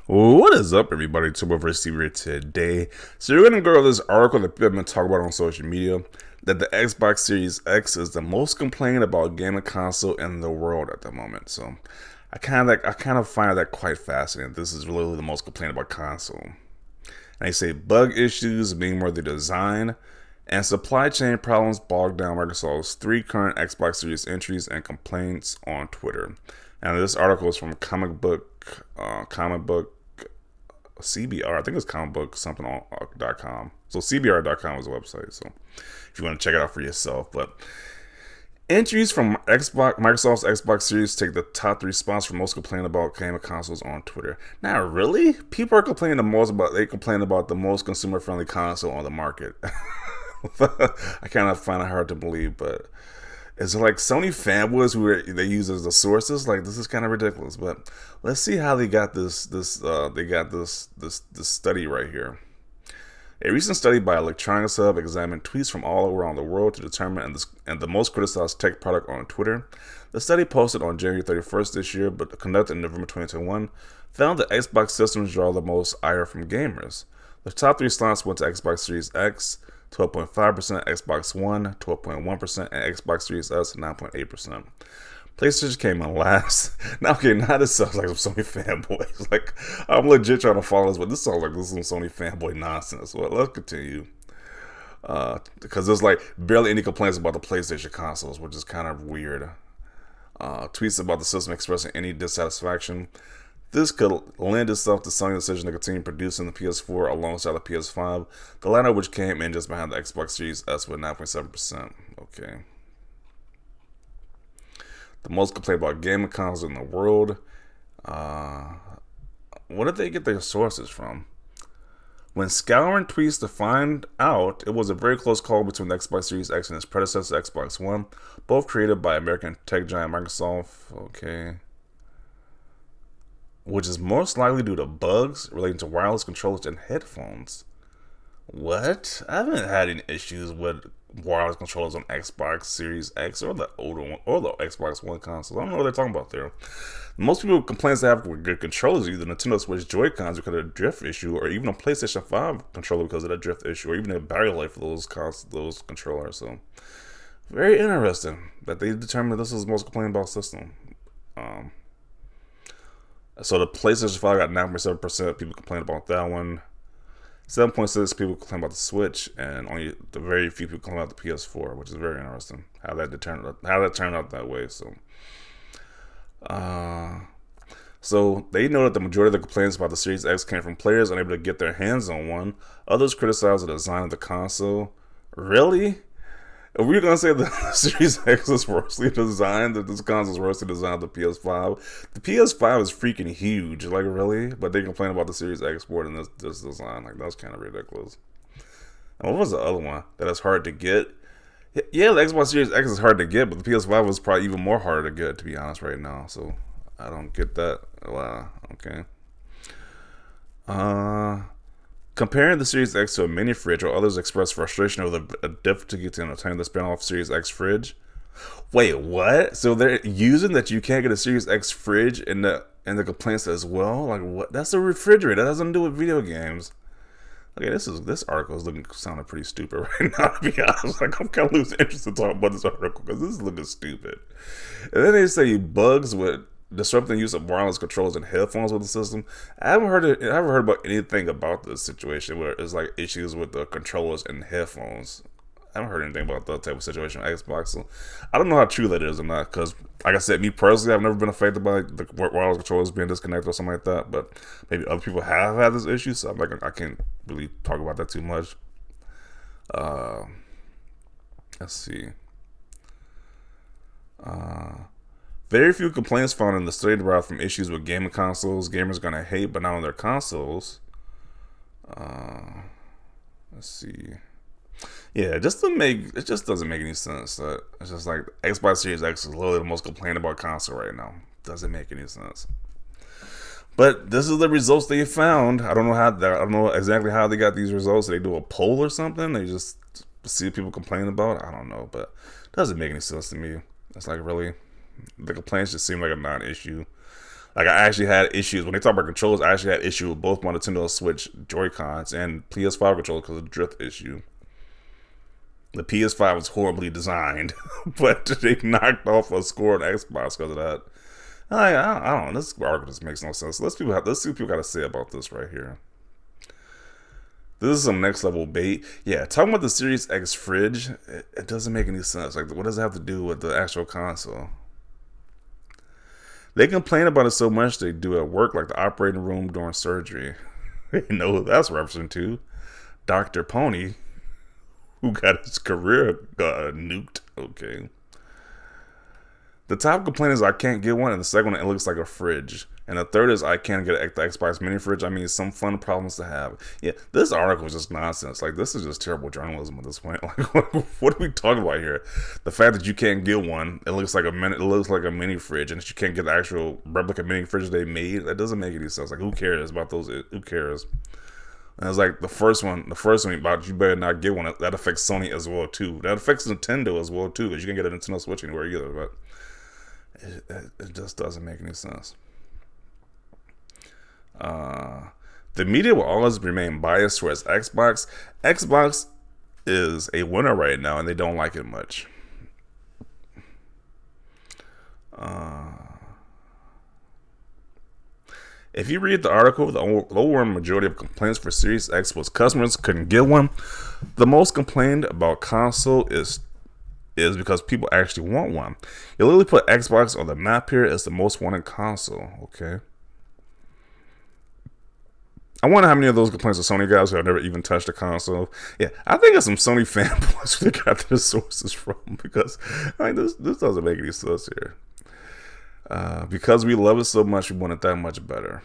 What is up, everybody? Turboverse here today. So we're gonna go over this article that people have been talking about on social media that the Xbox Series X is the most complained about gaming console in the world at the moment. So I kind of find that quite fascinating. This is really the most complained about console. And they say bug issues being more the design and supply chain problems bogged down Microsoft's three current Xbox Series entries and complaints on Twitter. And this article is from comic book CBR. I think it's comic book something.com. So CBR.com is the website. So if you want to check it out for yourself. But entries from Microsoft's Xbox Series take the top three spots for most complained about gaming consoles on Twitter. Now, really, people are complaining the most about. They complain about the most consumer friendly console on the market. I kind of find it hard to believe, but is it like Sony fanboys they use as the sources? Like, this is kind of ridiculous. But let's see how they got this study right here. A recent study by Electronics Hub examined tweets from all around the world to determine and the most criticized tech product on Twitter. The study, posted on January 31st this year, but conducted in November 2021, found that Xbox systems draw the most ire from gamers. The top three slots went to Xbox Series X, 12.5%, Xbox One, 12.1%, and Xbox Series S, 9.8%. PlayStation came in last. Now, okay, now this sounds like some Sony fanboys. Like, I'm legit trying to follow this, but this sounds like this is some Sony fanboy nonsense. Well, let's continue. Because there's like barely any complaints about the PlayStation consoles, which is kind of weird. Tweets about the system expressing any dissatisfaction. This could lend itself to Sony's decision to continue producing the PS4 alongside the PS5, the latter which came in just behind the Xbox Series S with 9.7%. Okay. The most complained about gaming consoles in the world. What did they get their sources from? When scouring tweets to find out, it was a very close call between the Xbox Series X and its predecessor, Xbox One, both created by American tech giant Microsoft. Okay. Which is most likely due to bugs relating to wireless controllers and headphones. What? I haven't had any issues with wireless controllers on Xbox Series X or the older one or the Xbox One console. I don't know what they're talking about there. Most people complain they have with good controllers, either Nintendo Switch Joy-Cons because of a drift issue, or even a PlayStation 5 controller because of that drift issue, or even a battery life for those controllers. So, very interesting that they determined this is the most complained about system. So the PlayStation 5 got 9.7% people complain about that one. 7.6 people complain about the Switch, and only the very few people complain about the PS4, which is very interesting. How that turned out that way. So they know that the majority of the complaints about the Series X came from players unable to get their hands on one. Others criticize the design of the console. Really? If we're gonna say the Series X is worstly designed, that this console is worstly designed than the PS5, the PS5 is freaking huge. Like, really? But they complain about the Series X more than this design. Like, that's kind of ridiculous. And what was the other one that is hard to get? Yeah, the Xbox Series X is hard to get, but the PS5 was probably even more harder to get, to be honest, right now. So I don't get that. Wow. Okay. Comparing the Series X to a mini fridge, while others express frustration over the difficulty to obtain the spin-off Series X fridge. Wait, what? So they're using that you can't get a Series X fridge in the complaints as well? Like, what? That's a refrigerator. That doesn't do with video games. Okay, this article is sounding pretty stupid right now, to be honest. Like, I'm kind of losing interest in talking about this article because this is looking stupid. And then they say bugs with disrupting use of wireless controls and headphones with the system. I haven't heard about anything about this situation where it's like issues with the controllers and headphones. I haven't heard anything about that type of situation on Xbox. So I don't know how true that is or not. Because, like I said, me personally, I've never been affected by the wireless controllers being disconnected or something like that. But maybe other people have had this issue, so I'm like, I can't really talk about that too much. Let's see. Very few complaints found in the study derived from issues with gaming consoles. Gamers gonna hate, but not on their consoles. Let's see. Yeah, it just doesn't make any sense. It's just like Xbox Series X is literally the most complained about console right now. Doesn't make any sense. But this is the results they found. I don't know exactly how they got these results. Did they do a poll or something? They just see people complain about. I don't know, but it doesn't make any sense to me. It's like, really, the complaints just seem like a non-issue. Like I actually had issues when they talk about controllers. I actually had issue with both my Nintendo Switch Joy Cons and PS5 controller because of the drift issue. The PS5 was horribly designed, but they knocked off a score on Xbox because of that. I don't know. This article just makes no sense. Let's see what people got to say about this right here. This is some next level bait. Yeah, talking about the Series X fridge, it doesn't make any sense. Like, what does it have to do with the actual console? They complain about it so much they do at work, like the operating room during surgery. You know who that's referencing to? Dr. Pony, who got his career nuked. Okay. The top complaint is I can't get one, and the second one, it looks like a fridge. And the third is I can't get the Xbox mini fridge. I mean, some fun problems to have. Yeah, this article is just nonsense. Like, this is just terrible journalism at this point. Like, what are we talking about here? The fact that you can't get one, it looks like a mini fridge, and that you can't get the actual replica mini fridge they made, that doesn't make any sense. Like, who cares about those? Who cares? And it's like the first one about you better not get one. That affects Sony as well too. That affects Nintendo as well too, because you can't get a Nintendo Switch anywhere either. But it just doesn't make any sense. The media will always remain biased towards Xbox. Xbox is a winner right now, and they don't like it much. If you read the article, the overwhelming majority of complaints for Series X was customers couldn't get one. The most complained about console is because people actually want one. You literally put Xbox on the map here as the most wanted console. Okay. I wonder how many of those complaints are Sony guys who have never even touched a console. Yeah, I think it's some Sony fanboys who they got their sources from, because this doesn't make any sense here. Because we love it so much, we want it that much better.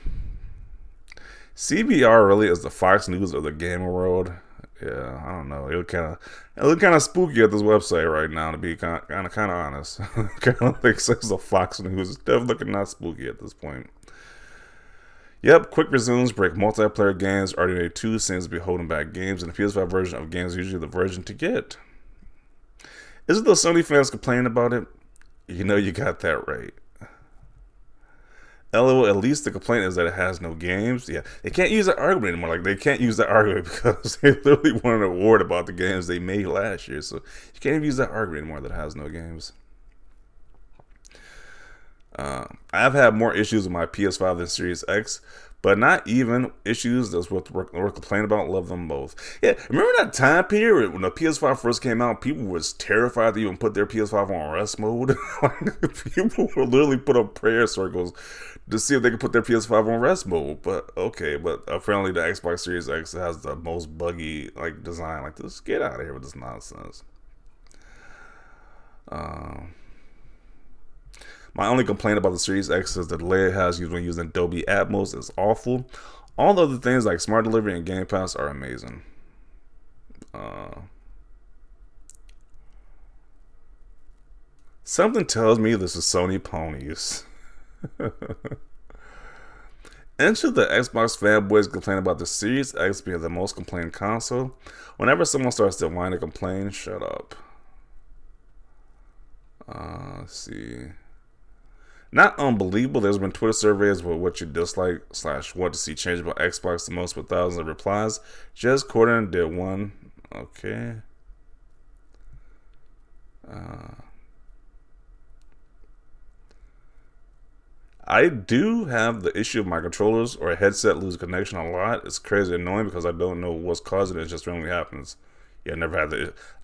CBR really is the Fox News of the gaming world. Yeah, I don't know. It look kind of spooky at this website right now, to be kind of honest. Kind of like the Fox News. It's definitely looking not spooky at this point. Yep, quick resumes break multiplayer games. RDNA 2 seems to be holding back games, and the PS5 version of games is usually the version to get. Isn't those Sony fans complaining about it? You know you got that right. LOL, at least the complaint is that it has no games. Yeah, they can't use that argument anymore. Like, they can't use that argument because they literally won an award about the games they made last year. So you can't even use that argument anymore that it has no games. I've had more issues with my PS5 than Series X, but not even issues that's worth complaining about. Love them both. Yeah, remember that time period when the PS5 first came out? People was terrified to even put their PS5 on rest mode. People would literally put up prayer circles to see if they could put their PS5 on rest mode. But okay, but apparently the Xbox Series X has the most buggy design. Like, just get out of here with this nonsense. My only complaint about the Series X is the delay it has when using Dolby Atmos is awful. All the other things like Smart Delivery and Game Pass are amazing. Something tells me this is Sony ponies. And should the Xbox fanboys complain about the Series X being the most complained console? Whenever someone starts to whine and complain, shut up. Let's see. Not unbelievable. There's been Twitter surveys with what you dislike / want to see change about Xbox the most with thousands of replies. Jez Corden did one. Okay. I do have the issue of my controllers or a headset lose connection a lot. It's crazy annoying because I don't know what's causing it. It just randomly happens. Yeah,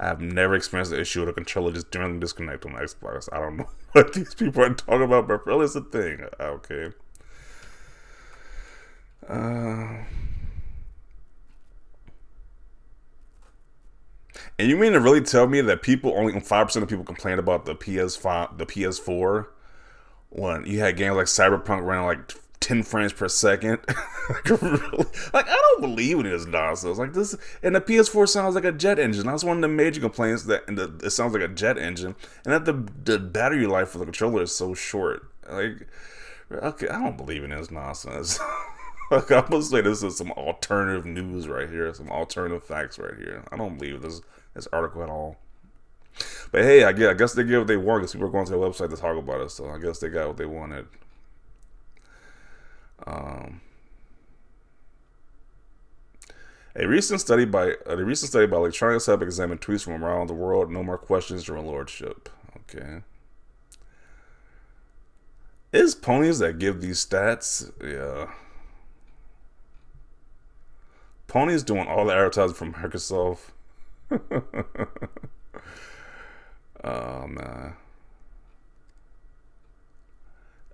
I have never experienced the issue with a controller just randomly disconnect on my Xbox. I don't know what these people are talking about, but really it's a thing. Okay. And you mean to really tell me that only 5% of people complain about the PS4 when you had games like Cyberpunk running like 10 frames per second? Really? Like, I don't believe in this nonsense. Like, this, and the PS4 sounds like a jet engine. That's one of the major complaints, that it sounds like a jet engine, and that the battery life for the controller is so short. Like, okay, I don't believe in this nonsense. Like, I'm gonna say this is some alternative news right here, some alternative facts right here. I don't believe this article at all. But hey, I guess they get what they want, because people are going to their website to talk about it, so I guess they got what they wanted. Um, a recent study by Electronics Hub examined tweets from around the world. No more questions, your lordship. Okay. It's ponies that give these stats. Yeah. Pony's doing all the advertising from Microsoft. Oh man.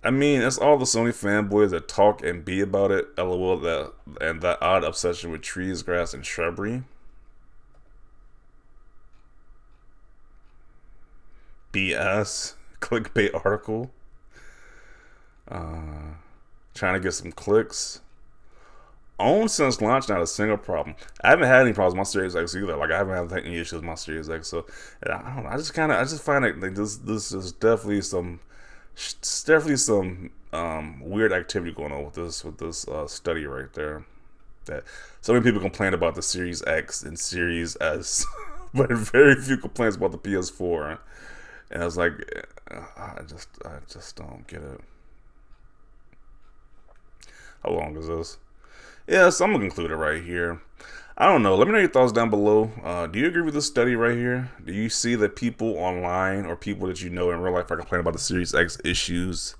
I mean, it's all the Sony fanboys that talk and be about it. LOL, that odd obsession with trees, grass, and shrubbery. BS. Clickbait article. Uh, Trying to get some clicks. Owned since launch, not a single problem. I haven't had any problems with my Series X either. Like I haven't had any issues with my Series X. So I don't know. I just find it like this is definitely some weird activity going on with this study right there. That so many people complain about the Series X and Series S, but very few complaints about the PS4. And I was like, I just don't get it. How long is this? Yeah, so I'm gonna conclude it right here. I don't know. Let me know your thoughts down below. Do you agree with this study right here? Do you see that people online or people that you know in real life are complaining about the Series X issues?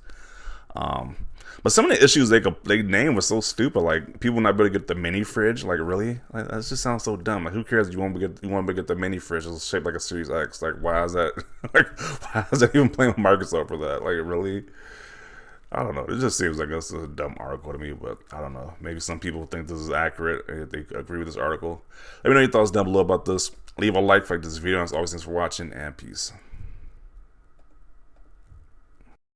But some of the issues they name was so stupid. Like people not be able to get the mini fridge. Like really, like, that just sounds so dumb. Like who cares? You want to get the mini fridge? It's shaped like a Series X. Like why is that? Like why is that even playing with Microsoft for that? Like really? I don't know. It just seems like this is a dumb article to me, but I don't know. Maybe some people think this is accurate. They agree with this article. Let me know your thoughts down below about this. Leave a like this video. As always, thanks for watching, and peace.